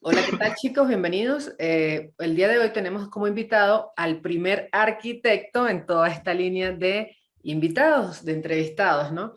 Hola, ¿qué tal chicos? Bienvenidos. El día de hoy tenemos como invitado al primer arquitecto en toda esta línea de invitados, de entrevistados, ¿no?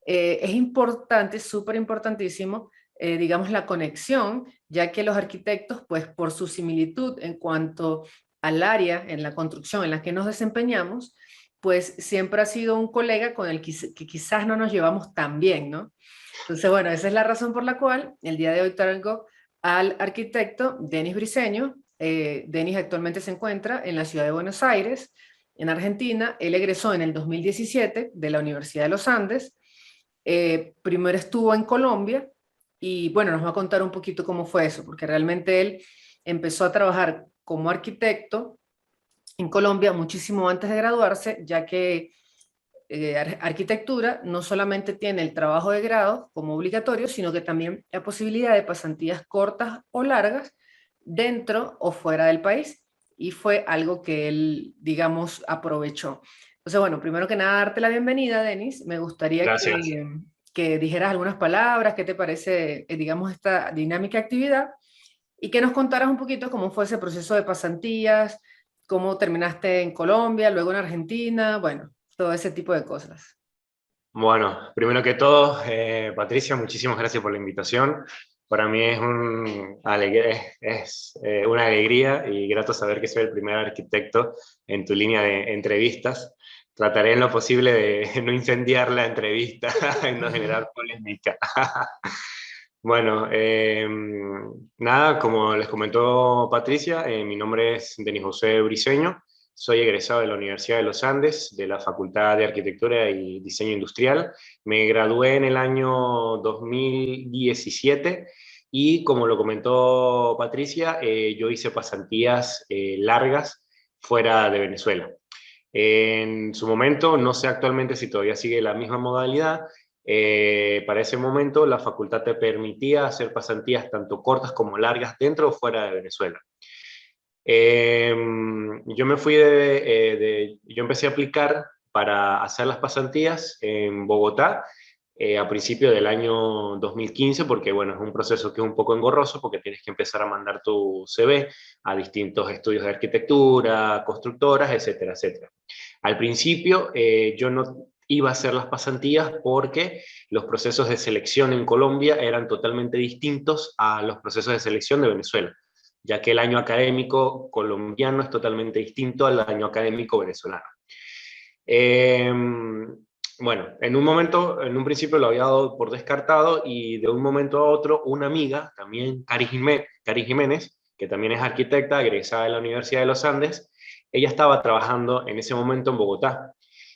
Es importante, súper importantísimo, digamos, la conexión, ya que los arquitectos, pues por su similitud en cuanto al área en la construcción en la que nos desempeñamos, pues siempre ha sido un colega con el que quizás no nos llevamos tan bien, ¿no? Entonces, bueno, esa es la razón por la cual el día de hoy traigo al arquitecto Denis Briceño. Denis actualmente se encuentra en la ciudad de Buenos Aires, en Argentina. Él egresó en el 2017 de la Universidad de los Andes. Primero estuvo en Colombia y bueno, nos va a contar un poquito cómo fue eso, porque realmente él empezó a trabajar como arquitecto en Colombia muchísimo antes de graduarse, ya que arquitectura no solamente tiene el trabajo de grado como obligatorio, sino que también la posibilidad de pasantías cortas o largas dentro o fuera del país. Y fue algo que él, digamos, aprovechó. Entonces, bueno, primero que nada, darte la bienvenida, Denis. Me gustaría Gracias. que dijeras algunas palabras, qué te parece, digamos, esta dinámica actividad y que nos contaras un poquito cómo fue ese proceso de pasantías, cómo terminaste en Colombia, luego en Argentina, bueno, todo ese tipo de cosas. Bueno, primero que todo, Patricia, muchísimas gracias por la invitación. Para mí es una alegría y grato saber que soy el primer arquitecto en tu línea de entrevistas. Trataré en lo posible de no incendiar la entrevista y no generar polémica. Bueno, nada, como les comentó Patricia, mi nombre es Denis José Briceño, soy egresado de la Universidad de los Andes, de la Facultad de Arquitectura y Diseño Industrial. Me gradué en el año 2017 y, como lo comentó Patricia, yo hice pasantías largas fuera de Venezuela. En su momento, no sé actualmente si todavía sigue la misma modalidad. Para ese momento, la facultad te permitía hacer pasantías tanto cortas como largas dentro o fuera de Venezuela. Eh, yo empecé a aplicar para hacer las pasantías en Bogotá a principios del año 2015, porque bueno, es un proceso que es un poco engorroso, porque tienes que empezar a mandar tu CV a distintos estudios de arquitectura, constructoras, etcétera, etcétera. Al principio yo no iba a hacer las pasantías porque los procesos de selección en Colombia eran totalmente distintos a los procesos de selección de Venezuela, ya que el año académico colombiano es totalmente distinto al año académico venezolano. Eh, bueno, en un principio lo había dado por descartado y de un momento a otro una amiga, también Cari Jiménez, que también es arquitecta, egresada de la Universidad de los Andes, ella estaba trabajando en ese momento en Bogotá.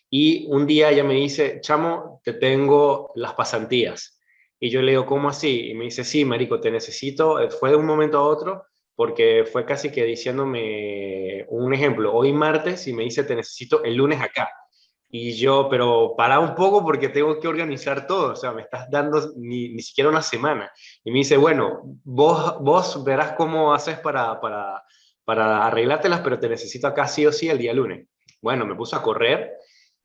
Y un día ella me dice, chamo, te tengo las pasantías. Y yo le digo, ¿cómo así? Y me dice, sí, marico, te necesito. Fue de un momento a otro, porque fue casi que diciéndome un ejemplo, hoy martes, y me dice, te necesito el lunes acá. Y yo, pero para un poco porque tengo que organizar todo, o sea, me estás dando ni siquiera una semana. Y me dice, bueno, vos verás cómo haces para arreglártelas, pero te necesito acá sí o sí el día lunes. Bueno, me puse a correr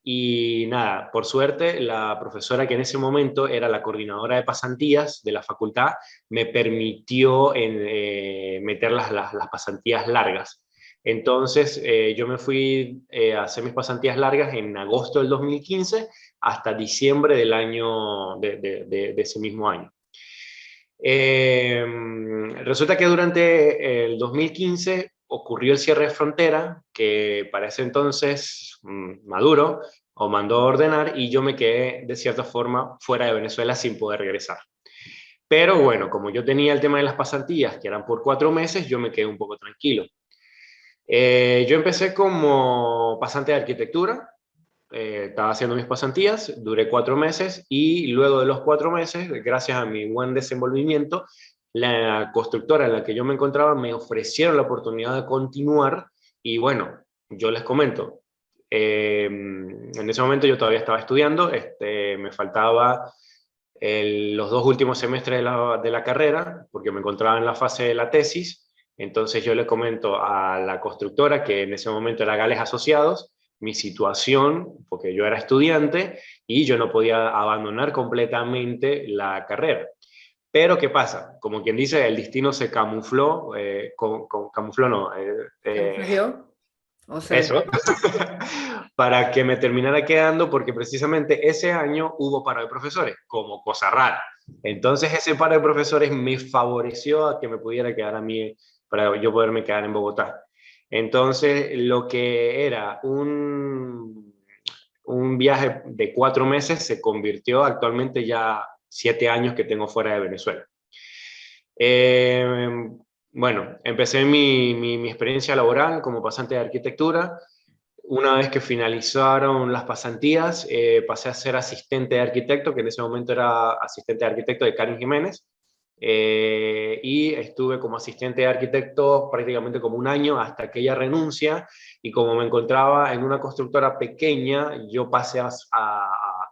y nada, por suerte la profesora que en ese momento era la coordinadora de pasantías de la facultad me permitió meter las pasantías largas. Entonces yo me fui a hacer mis pasantías largas en agosto del 2015 hasta diciembre del año de ese mismo año. Eh, Resulta que durante el 2015 ocurrió el cierre de frontera, que para ese entonces Maduro o mandó a ordenar y yo me quedé de cierta forma fuera de Venezuela sin poder regresar. Pero bueno, como yo tenía el tema de las pasantías, que eran por 4 meses, yo me quedé un poco tranquilo. Yo empecé como pasante de arquitectura, estaba haciendo mis pasantías, duré 4 meses y luego de los 4 meses, gracias a mi buen desenvolvimiento, la constructora en la que yo me encontraba me ofrecieron la oportunidad de continuar y bueno, yo les comento, en ese momento yo todavía estaba estudiando, me faltaba los 2 últimos semestres de la carrera, porque me encontraba en la fase de la tesis. Entonces yo le comento a la constructora, que en ese momento era Gales Asociados, mi situación, porque yo era estudiante y yo no podía abandonar completamente la carrera. Pero ¿qué pasa? Como quien dice, el destino se camufló, camufló no, ¿Camuflajeó? O se... eso, para que me terminara quedando, porque precisamente ese año hubo paro de profesores, como cosa rara. Entonces ese paro de profesores me favoreció a que me pudiera quedar a mí, para yo poderme quedar en Bogotá. Entonces lo que era un viaje de 4 meses se convirtió actualmente ya 7 años que tengo fuera de Venezuela. Eh, bueno, empecé mi experiencia laboral como pasante de arquitectura. Una vez que finalizaron las pasantías, pasé a ser asistente de arquitecto, que en ese momento era asistente de arquitecto de Karin Jiménez, y estuve como asistente de arquitecto prácticamente como un año hasta que ella renuncia, y como me encontraba en una constructora pequeña, yo pasé a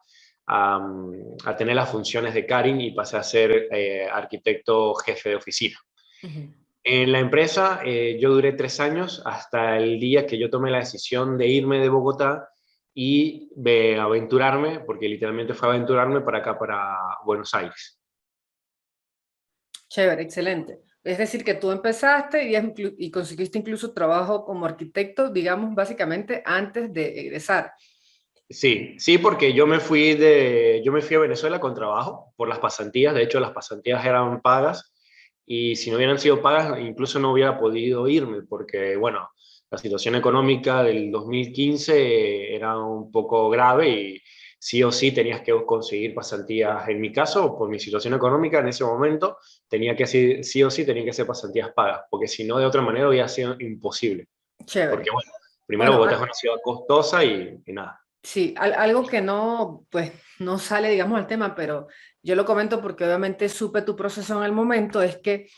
tener las funciones de Karin y pasé a ser arquitecto jefe de oficina. Ujú. En la empresa yo duré 3 años hasta el día que yo tomé la decisión de irme de Bogotá y de aventurarme, porque literalmente fue aventurarme para acá, para Buenos Aires. Chévere, excelente. Es decir, que tú empezaste y conseguiste incluso trabajo como arquitecto, digamos, básicamente antes de egresar. Sí, sí, porque yo me fui a Venezuela con trabajo por las pasantías. De hecho, las pasantías eran pagas y si no hubieran sido pagas, incluso no hubiera podido irme porque, bueno, la situación económica del 2015 era un poco grave y sí o sí tenías que conseguir pasantías. En mi caso, por mi situación económica en ese momento, tenía que sí o sí tenía que ser pasantías pagas, porque si no, de otra manera hubiera sido imposible. Porque, Chévere. bueno, primero Bueno, Bogotá es una ciudad costosa y nada. sí, algo que no, pues, no sale, digamos, al tema, pero yo lo comento porque obviamente supe tu proceso en el momento, es que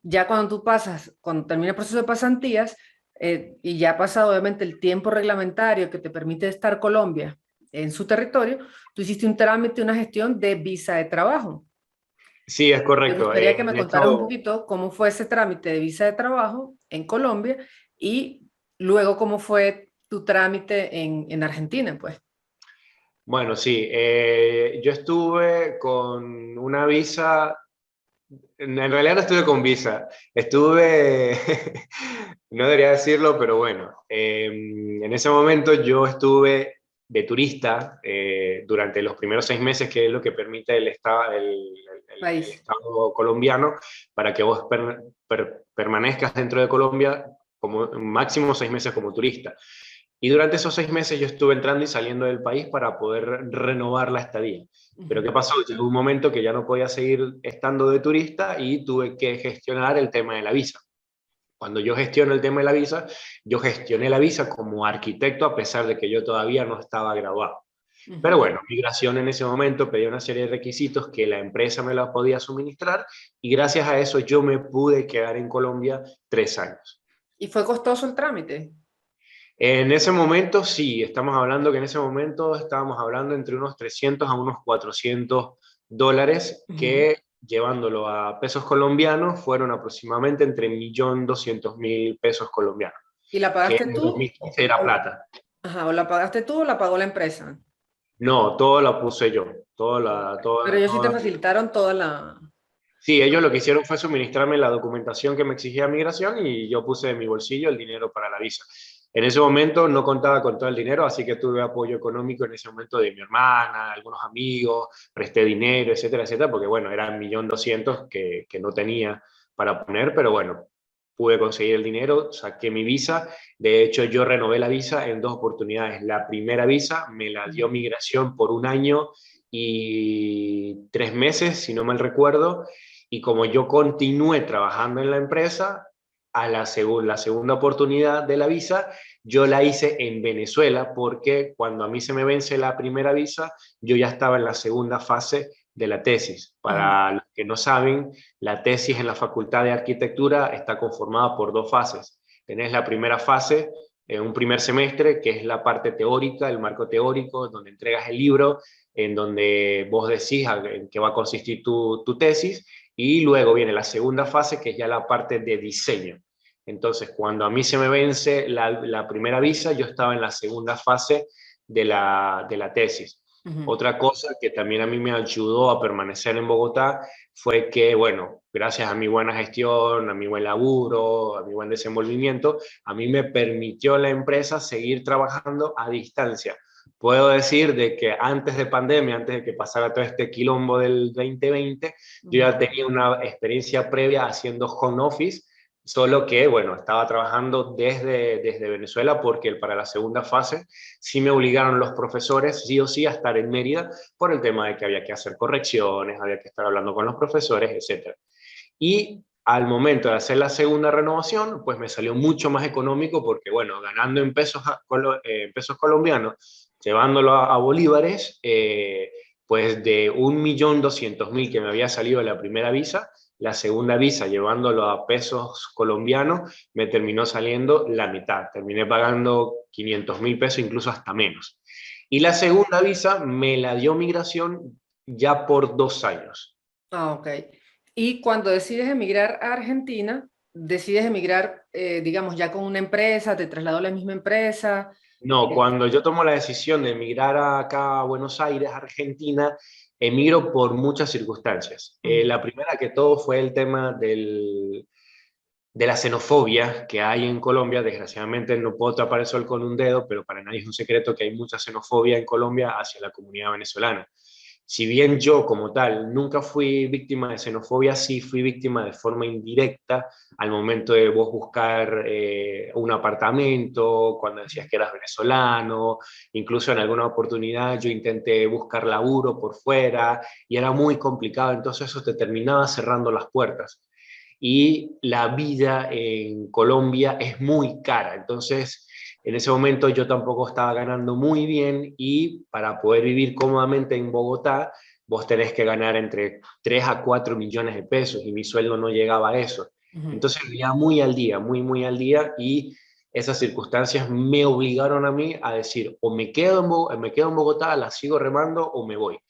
ya cuando tú pasas, cuando termina el proceso de pasantías, y ya ha pasado obviamente el tiempo reglamentario que te permite estar Colombia en su territorio, tú hiciste un trámite, una gestión de visa de trabajo. Sí, es Me correcto. gustaría que me De contaras un hecho, poquito cómo fue ese trámite de visa de trabajo en Colombia y luego cómo fue tu trámite en Argentina, pues. bueno, sí, yo estuve con una visa, en realidad no estuve con visa, estuve, no debería decirlo, pero bueno, en ese momento yo estuve de turista durante los primeros 6 meses, que es lo que permite el País. Estado colombiano, para que vos permanezcas dentro de Colombia como máximo 6 meses como turista. Y durante esos 6 meses yo estuve entrando y saliendo del país para poder renovar la estadía. Pero Ujú. ¿qué pasó? Llegó un momento que ya no podía seguir estando de turista y tuve que gestionar el tema de la visa. Cuando yo gestiono el tema de la visa, yo gestioné la visa como arquitecto a pesar de que yo todavía no estaba graduado. Pero Ujú. bueno, migración en ese momento pedía una serie de requisitos que la empresa me la podía suministrar y gracias a eso yo me pude quedar en Colombia 3 años. ¿Y fue costoso el trámite? En ese momento, sí, estamos hablando que en ese momento estábamos hablando entre unos 300 a unos $400, Ujú. que llevándolo a pesos colombianos fueron aproximadamente entre 1.200.000 pesos colombianos, ¿Y la que pagaste en el tú? 2015 era plata. Ajá, o la pagaste tú o la pagó la empresa. No, todo lo puse yo, toda la, Pero toda, ellos sí te toda. facilitaron toda la... Sí, ellos lo que hicieron fue suministrarme la documentación que me exigía migración y yo puse de mi bolsillo el dinero para la visa. En ese momento no contaba con todo el dinero, así que tuve apoyo económico en ese momento de mi hermana, algunos amigos, presté dinero, etcétera, etcétera, porque bueno, era 1.200.000 que no tenía para poner, pero bueno, pude conseguir el dinero, saqué mi visa. De hecho, yo renové la visa en 2 oportunidades. La primera visa me la dio migración por un año y 3 meses, si no mal recuerdo, y como yo continué trabajando en la empresa, a la segunda oportunidad de la visa, yo la hice en Venezuela porque cuando a mí se me vence la primera visa, yo ya estaba en la segunda fase de la tesis. Ujú. Para los que no saben, la tesis en la Facultad de Arquitectura está conformada por 2 fases. Tenés la primera fase, un primer semestre, que es la parte teórica, el marco teórico, donde entregas el libro, en donde vos decís en qué va a consistir tu tesis, y luego viene la segunda fase, que es ya la parte de diseño. Entonces, cuando a mí se me vence la primera visa, yo estaba en la segunda fase de la tesis. Ujú, Otra cosa que también a mí me ayudó a permanecer en Bogotá fue que, bueno, gracias a mi buena gestión, a mi buen laburo, a mi buen desenvolvimiento, a mí me permitió la empresa seguir trabajando a distancia. Puedo decir de que antes de pandemia, antes de que pasara todo este quilombo del 2020, yo ujú. ya tenía una experiencia previa haciendo home office, solo que, bueno, estaba trabajando desde Venezuela porque para la segunda fase sí me obligaron los profesores, sí o sí, a estar en Mérida por el tema de que había que hacer correcciones, había que estar hablando con los profesores, etcétera. Y al momento de hacer la segunda renovación, pues me salió mucho más económico porque, bueno, ganando en pesos, en pesos colombianos, llevándolo a bolívares, pues de 1.200.000 que me había salido la primera visa, la segunda visa llevándolo a pesos colombianos me terminó saliendo la mitad. Terminé pagando 500.000 pesos, incluso hasta menos. Y la segunda visa me la dio migración ya por 2 años. Ah, ok. Y cuando decides emigrar a Argentina, decides emigrar, digamos, ya con una empresa, te trasladó a la misma empresa. No, eh, cuando yo tomo la decisión de emigrar acá a Buenos Aires, Argentina, emigro por muchas circunstancias. ujú, La primera que todo fue el tema de la xenofobia que hay en Colombia. Desgraciadamente no puedo tapar el sol con un dedo, pero para nadie es un secreto que hay mucha xenofobia en Colombia hacia la comunidad venezolana. Si bien yo como tal nunca fui víctima de xenofobia, sí fui víctima de forma indirecta al momento de vos buscar un apartamento, cuando decías que eras venezolano, incluso en alguna oportunidad yo intenté buscar laburo por fuera y era muy complicado, entonces eso te terminaba cerrando las puertas. Y la vida en Colombia es muy cara, entonces en ese momento yo tampoco estaba ganando muy bien y para poder vivir cómodamente en Bogotá, vos tenés que ganar entre 3 a 4 millones de pesos y mi sueldo no llegaba a eso. ujú. Entonces vivía muy al día, muy al día y esas circunstancias me obligaron a mí a decir o me quedo en Bogotá, la sigo remando o me voy. Ujú.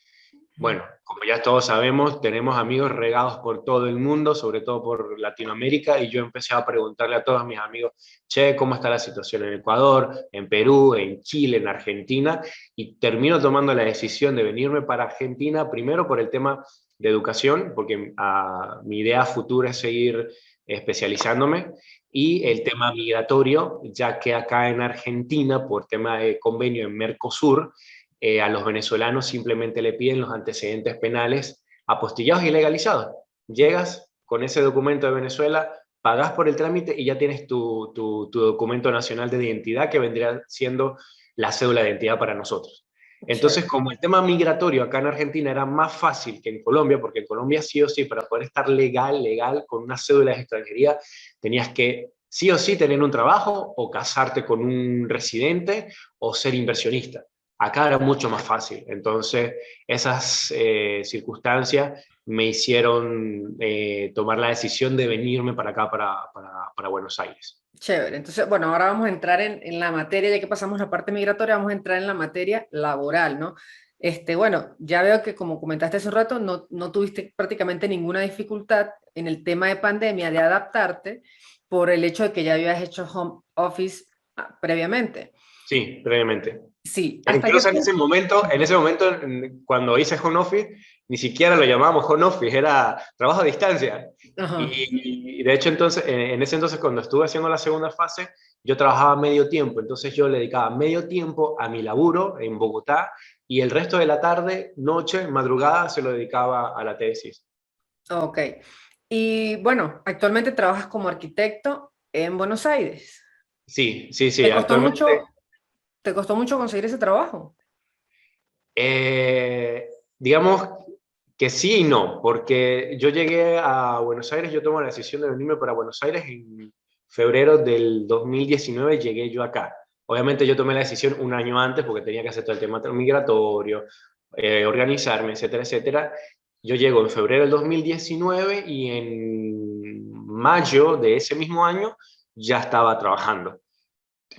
Bueno, como ya todos sabemos, tenemos amigos regados por todo el mundo, sobre todo por Latinoamérica, y yo empecé a preguntarle a todos mis amigos, che, ¿cómo está la situación en Ecuador, en Perú, en Chile, en Argentina? Y termino tomando la decisión de venirme para Argentina, primero por el tema de educación, porque mi idea futura es seguir especializándome, y el tema migratorio, ya que acá en Argentina, por tema de convenio en Mercosur, a los venezolanos simplemente le piden los antecedentes penales apostillados y legalizados. Llegas con ese documento de Venezuela, pagas por el trámite y ya tienes tu documento nacional de identidad que vendría siendo la cédula de identidad para nosotros. Entonces, Chévere. como el tema migratorio acá en Argentina era más fácil que en Colombia, porque en Colombia sí o sí, para poder estar legal, con una cédula de extranjería, tenías que sí o sí tener un trabajo o casarte con un residente o ser inversionista. Acá era mucho más fácil. Entonces, esas circunstancias me hicieron tomar la decisión de venirme para acá, para Buenos Aires. Chévere. Entonces, bueno, ahora vamos a entrar en la materia, ya que pasamos la parte migratoria, vamos a entrar en la materia laboral, ¿no? Bueno, ya veo que como comentaste hace un rato, no tuviste prácticamente ninguna dificultad en el tema de pandemia de adaptarte por el hecho de que ya habías hecho home office previamente. Sí, previamente. Sí, E ¿hasta qué incluso punto? en ese momento, cuando hice home office, ni siquiera lo llamábamos home office, era trabajo a distancia. Ajá. Y de hecho, entonces, en ese entonces, cuando estuve haciendo la segunda fase, yo trabajaba medio tiempo, entonces yo le dedicaba medio tiempo a mi laburo en Bogotá y el resto de la tarde, noche, madrugada, se lo dedicaba a la tesis. Ok. Y bueno, actualmente trabajas como arquitecto en Buenos Aires. Sí, sí, sí, ¿Te costó actualmente. mucho, te costó mucho conseguir ese trabajo? Digamos que sí y no, porque yo llegué a Buenos Aires, yo tomo la decisión de venirme para Buenos Aires en febrero del 2019, llegué yo acá. Obviamente yo tomé la decisión un año antes porque tenía que hacer todo el tema migratorio, organizarme, etcétera, etcétera. Yo llego en febrero del 2019 y en mayo de ese mismo año ya estaba trabajando.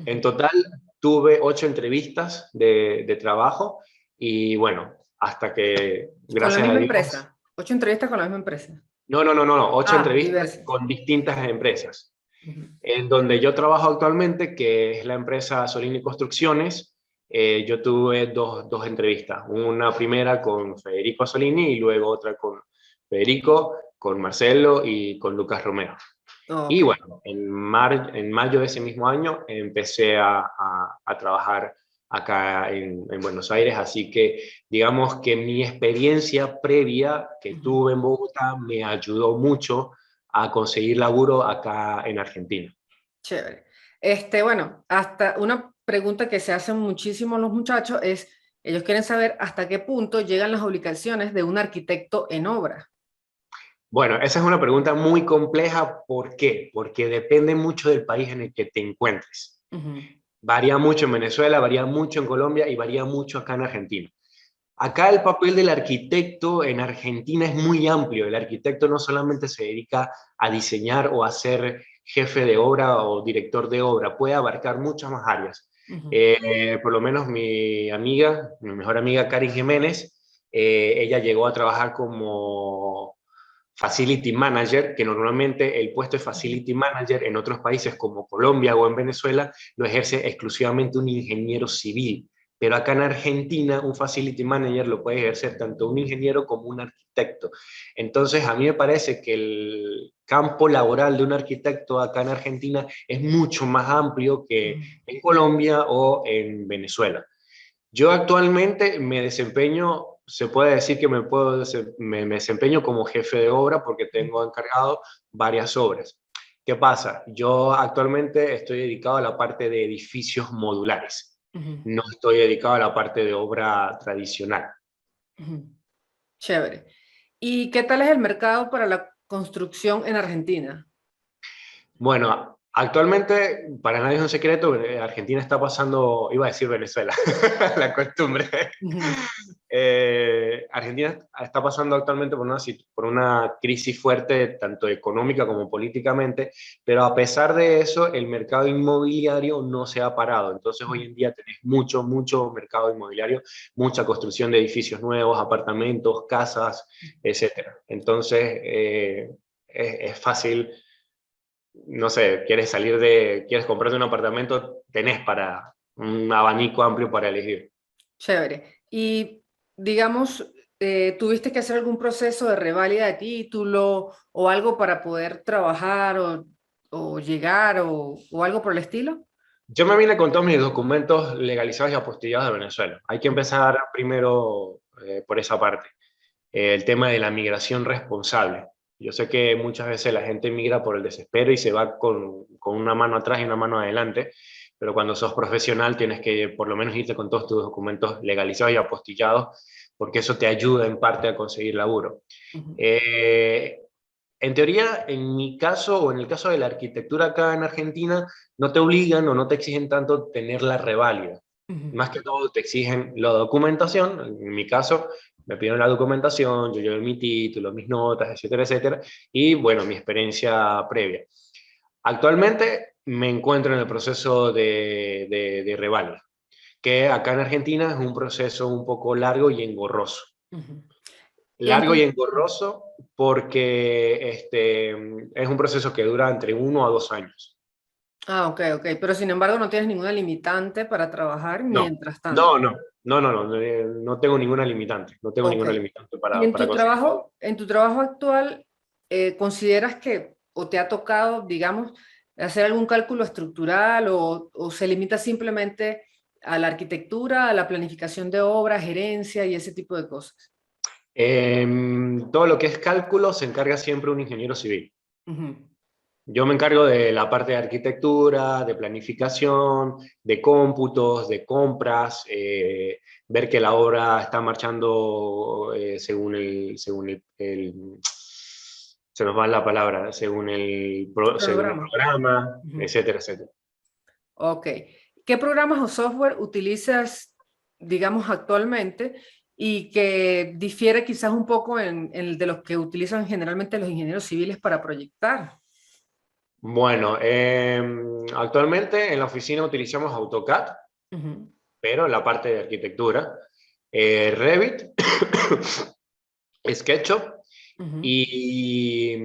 En Ujú. total tuve 8 entrevistas de trabajo y bueno, hasta que, Con la gracias a misma Dios, empresa. 8 entrevistas con la misma empresa. no, ocho Ah, entrevistas diversas. con distintas empresas. Ujú. En donde yo trabajo actualmente, que es la empresa Solini Construcciones, yo tuve dos entrevistas, una primera con Federico Asolini y luego otra con Federico, con Marcelo y con Lucas Romero. Y Ok, bueno, en mayo de ese mismo año empecé a trabajar acá en Buenos Aires, así que digamos que mi experiencia previa que ujú, tuve en Bogotá me ayudó mucho a conseguir laburo acá en Argentina. chévere. Bueno, hasta una pregunta que se hacen muchísimo los muchachos es, ellos quieren saber hasta qué punto llegan las obligaciones de un arquitecto en obra. Bueno, esa es una pregunta muy compleja. ¿Por qué? Porque depende mucho del país en el que te encuentres. Ujú, Varía mucho en Venezuela, varía mucho en Colombia y varía mucho acá en Argentina. Acá el papel del arquitecto en Argentina es muy amplio. El arquitecto no solamente se dedica a diseñar o a ser jefe de obra o director de obra, puede abarcar muchas más áreas. ujú, Por lo menos mi amiga, mi mejor amiga Karin Jiménez, ella llegó a trabajar como Facility Manager, que normalmente el puesto de ujú. Facility Manager en otros países como Colombia o en Venezuela lo ejerce exclusivamente un ingeniero civil. Pero acá en Argentina un Facility Manager lo puede ejercer tanto un ingeniero como un arquitecto. Entonces a mí me parece que el campo laboral de un arquitecto acá en Argentina es mucho más amplio que Ujú. en Colombia o en Venezuela. Yo actualmente me desempeño, se puede decir que me desempeño como jefe de obra porque tengo encargado varias obras. ¿Qué pasa? Yo actualmente estoy dedicado a la parte de edificios modulares. Ujú, No estoy dedicado a la parte de obra tradicional. ujú. Chévere. ¿Y qué tal es el mercado para la construcción en Argentina? Bueno, actualmente, para nadie es un secreto, Argentina está pasando, iba a decir Venezuela, la costumbre. Ujú, Argentina está pasando actualmente por una crisis fuerte, tanto económica como políticamente, pero a pesar de eso, el mercado inmobiliario no se ha parado. Entonces, hoy ujú. en día tenés mucho mercado inmobiliario, mucha construcción de edificios nuevos, apartamentos, casas, etcétera. Entonces, es fácil, no sé, quieres comprarte un apartamento, tenés para un abanico amplio para elegir. Chévere. Y digamos, ¿tuviste que hacer algún proceso de reválida de título o algo para poder trabajar o llegar o algo por el estilo? Yo me vine con todos mis documentos legalizados y apostillados de Venezuela. Hay que empezar primero por esa parte. El tema de la migración responsable. Yo sé que muchas veces la gente migra por el desespero y se va con una mano atrás y una mano adelante, pero cuando sos profesional tienes que por lo menos irte con todos tus documentos legalizados y apostillados, porque eso te ayuda en parte a conseguir laburo. Ujú, Eh, en teoría, en mi caso o en el caso de la arquitectura acá en Argentina, no te obligan o no te exigen tanto tener la reválida. ujú. Más que todo te exigen la documentación. En mi caso, me pidieron la documentación, yo llevé mi título, mis notas, etcétera, etcétera, y bueno, mi experiencia previa. Actualmente me encuentro en el proceso de reválida, que acá en Argentina es un proceso un poco largo y engorroso. Ujú. Y en Largo y tu, engorroso porque es un proceso que dura entre 1 a 2 años. ok, ok, pero sin embargo no tienes ninguna limitante para trabajar No, mientras tanto. no, no, no tengo ninguna limitante, no tengo Ok. ninguna limitante Y para conseguir trabajo. en tu trabajo actual, ¿consideras que o te ha tocado, digamos, hacer algún cálculo estructural o se limita simplemente a la arquitectura, a la planificación de obra, gerencia y ese tipo de cosas? Todo lo que es cálculo se encarga siempre un ingeniero civil. Ujú, Yo me encargo de la parte de arquitectura, de planificación, de cómputos, de compras, ver que la obra está marchando se nos va la palabra, según el cronograma. programa, Ujú. etcétera, etcétera. Ok. ¿Qué programas o software utilizas, digamos, actualmente y que difiere quizás un poco en el de los que utilizan generalmente los ingenieros civiles para proyectar? Bueno, actualmente en la oficina utilizamos AutoCAD, Ujú, pero en la parte de arquitectura, Revit, SketchUp. ujú. Y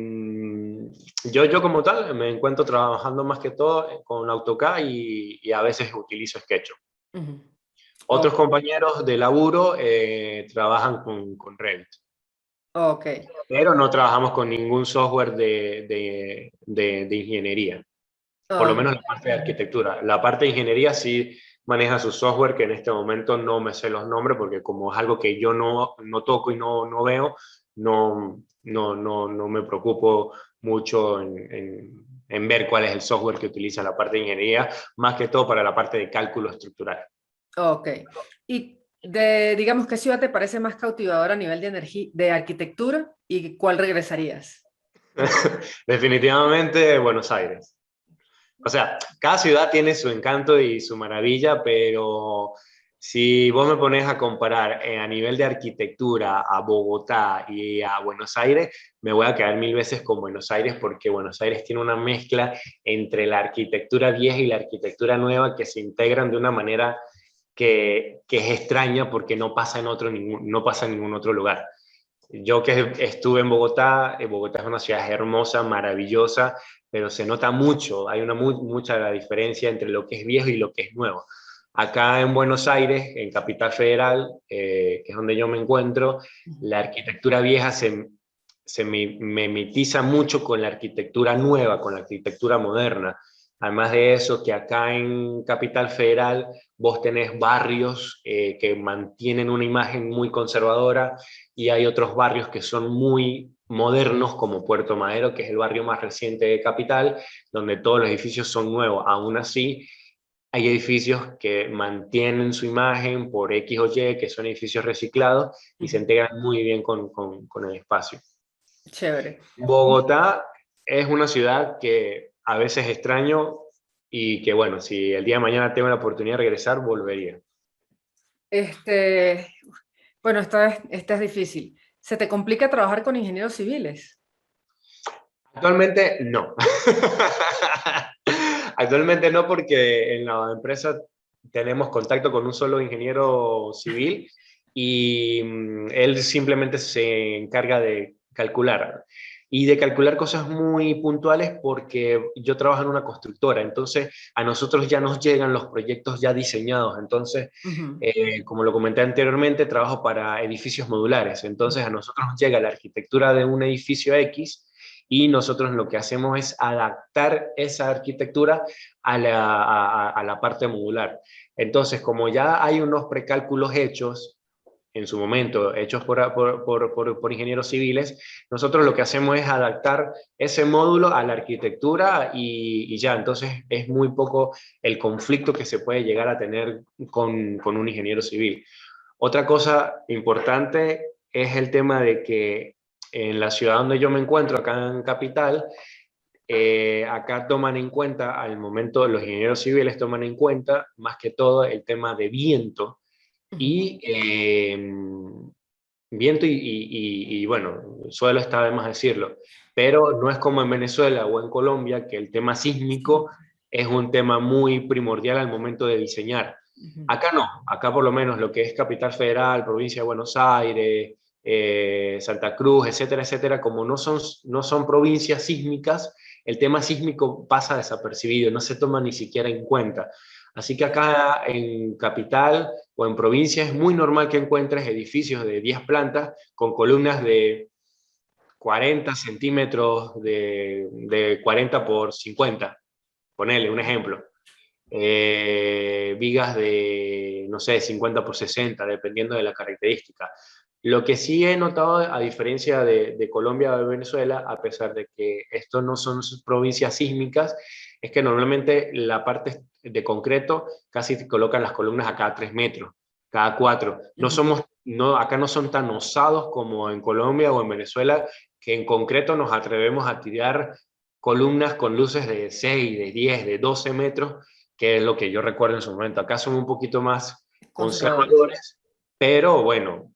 yo como tal me encuentro trabajando más que todo con AutoCAD y a veces utilizo SketchUp. Ujú. Otros Ok, compañeros de laburo trabajan con Revit, ok, pero no trabajamos con ningún software de ingeniería, por lo menos ok. la parte de arquitectura. La parte de ingeniería sí maneja su software, que en este momento no me sé los nombres, porque como es algo que yo no toco y no veo, no me preocupo mucho en ver cuál es el software que utiliza la parte de ingeniería, más que todo para la parte de cálculo estructural. Ok. Y digamos, ¿qué ciudad te parece más cautivadora a nivel de energía, de arquitectura y cuál regresarías? Definitivamente Buenos Aires. O sea, cada ciudad tiene su encanto y su maravilla, pero si vos me pones a comparar a nivel de arquitectura a Bogotá y a Buenos Aires, me voy a quedar mil veces con Buenos Aires porque Buenos Aires tiene una mezcla entre la arquitectura vieja y la arquitectura nueva que se integran de una manera que es extraña porque no pasa no pasa en ningún otro lugar. Yo que estuve en Bogotá, Bogotá es una ciudad hermosa, maravillosa, pero se nota mucho, hay mucha diferencia entre lo que es viejo y lo que es nuevo. Acá en Buenos Aires, en Capital Federal, que es donde yo me encuentro, Ujú. la arquitectura vieja se mimetiza mucho con la arquitectura nueva, con la arquitectura moderna. Además de eso, que acá en Capital Federal vos tenés barrios que mantienen una imagen muy conservadora y hay otros barrios que son muy modernos, como Puerto Madero, que es el barrio más reciente de Capital, donde todos los edificios son nuevos. Aún así, hay edificios que mantienen su imagen por X o Y, que son edificios reciclados y se Ujú. integran muy bien con el espacio. Chévere. Bogotá es una ciudad que a veces extraño y que, bueno, si el día de mañana tengo la oportunidad de regresar, volvería. Este, bueno, esta es difícil. ¿Se te complica trabajar con ingenieros civiles? Actualmente no. Actualmente no porque en la empresa tenemos contacto con un solo ingeniero civil y él simplemente se encarga de calcular y de calcular cosas muy puntuales porque yo trabajo en una constructora, entonces a nosotros ya nos llegan los proyectos ya diseñados, entonces Ujú, como lo comenté anteriormente, trabajo para edificios modulares, entonces a ujú, nosotros nos llega la arquitectura de un edificio X y nosotros lo que hacemos es adaptar esa arquitectura a la parte modular. Entonces, como ya hay unos precálculos hechos, en su momento, hechos por ingenieros civiles, nosotros lo que hacemos es adaptar ese módulo a la arquitectura y ya, entonces es muy poco el conflicto que se puede llegar a tener con un ingeniero civil. Otra cosa importante es el tema de que en la ciudad donde yo me encuentro, acá en Capital, acá toman en cuenta, al momento los ingenieros civiles toman en cuenta más que todo el tema de viento ujú. y viento bueno, suelo está de más decirlo, pero no es como en Venezuela o en Colombia que el tema sísmico Sí. es un tema muy primordial al momento de diseñar. Ujú. Acá no, acá por lo menos lo que es Capital Federal, provincia de Buenos Aires, Santa Cruz, etcétera, etcétera, como no son provincias sísmicas, el tema sísmico pasa desapercibido, no se toma ni siquiera en cuenta. Así que acá en Capital o en provincia es muy normal que encuentres edificios de 10 plantas con columnas de 40 centímetros de 40 por 50. Ponele un ejemplo. Vigas de, no sé, 50 por 60, dependiendo de la característica. Lo que sí he notado, a diferencia de Colombia o de Venezuela, a pesar de que estos no son provincias sísmicas, es que normalmente la parte de concreto casi te colocan las columnas a cada 3 metros, cada 4. Ujú. Acá no son tan osados como en Colombia o en Venezuela, que en concreto nos atrevemos a tirar columnas con luces de 6, de 10, de 12 metros, que es lo que yo recuerdo en su momento. Acá son un poquito más Conservadores. conservadores, pero bueno,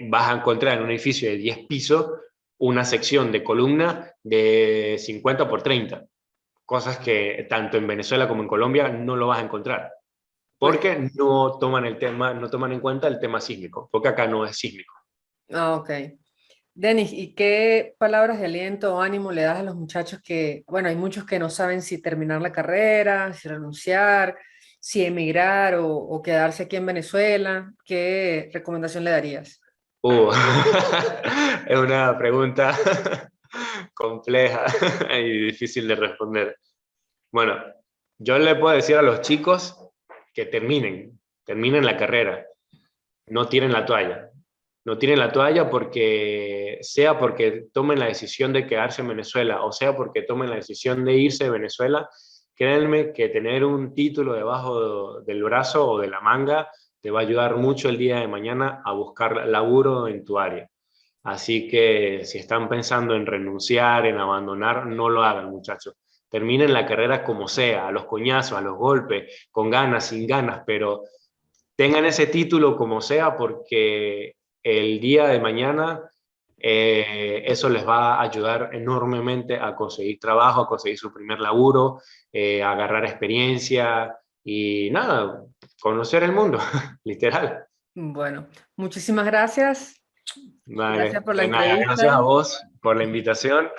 vas a encontrar en un edificio de 10 pisos una sección de columna de 50 por 30, cosas que tanto en Venezuela como en Colombia no lo vas a encontrar, Pues, porque no toman en cuenta el tema sísmico, porque acá no es sísmico. ok. Denis, ¿y qué palabras de aliento o ánimo le das a los muchachos que, bueno, hay muchos que no saben si terminar la carrera, si renunciar, si emigrar o quedarse aquí en Venezuela, ¿qué recomendación le darías? Uh, es una pregunta compleja y difícil de responder. Bueno, yo le puedo decir a los chicos que terminen la carrera, no tiren la toalla. No tiren la toalla porque, sea porque tomen la decisión de quedarse en Venezuela, o sea porque tomen la decisión de irse de Venezuela, créanme que tener un título debajo del brazo o de la manga te va a ayudar mucho el día de mañana a buscar laburo en tu área. Así que si están pensando en renunciar, en abandonar, no lo hagan, muchachos. Terminen la carrera como sea, a los coñazos, a los golpes, con ganas, sin ganas, pero tengan ese título como sea porque el día de mañana eso les va a ayudar enormemente a conseguir trabajo, a conseguir su primer laburo, a agarrar experiencia y nada, conocer el mundo, literal. Bueno, muchísimas gracias. Gracias Vale, por la de nada, gracias a entrevista. vos por la invitación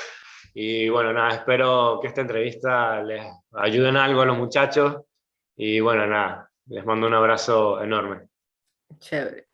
y bueno, nada, espero que esta entrevista les ayude en algo a los muchachos y bueno, nada, les mando un abrazo enorme. Chévere.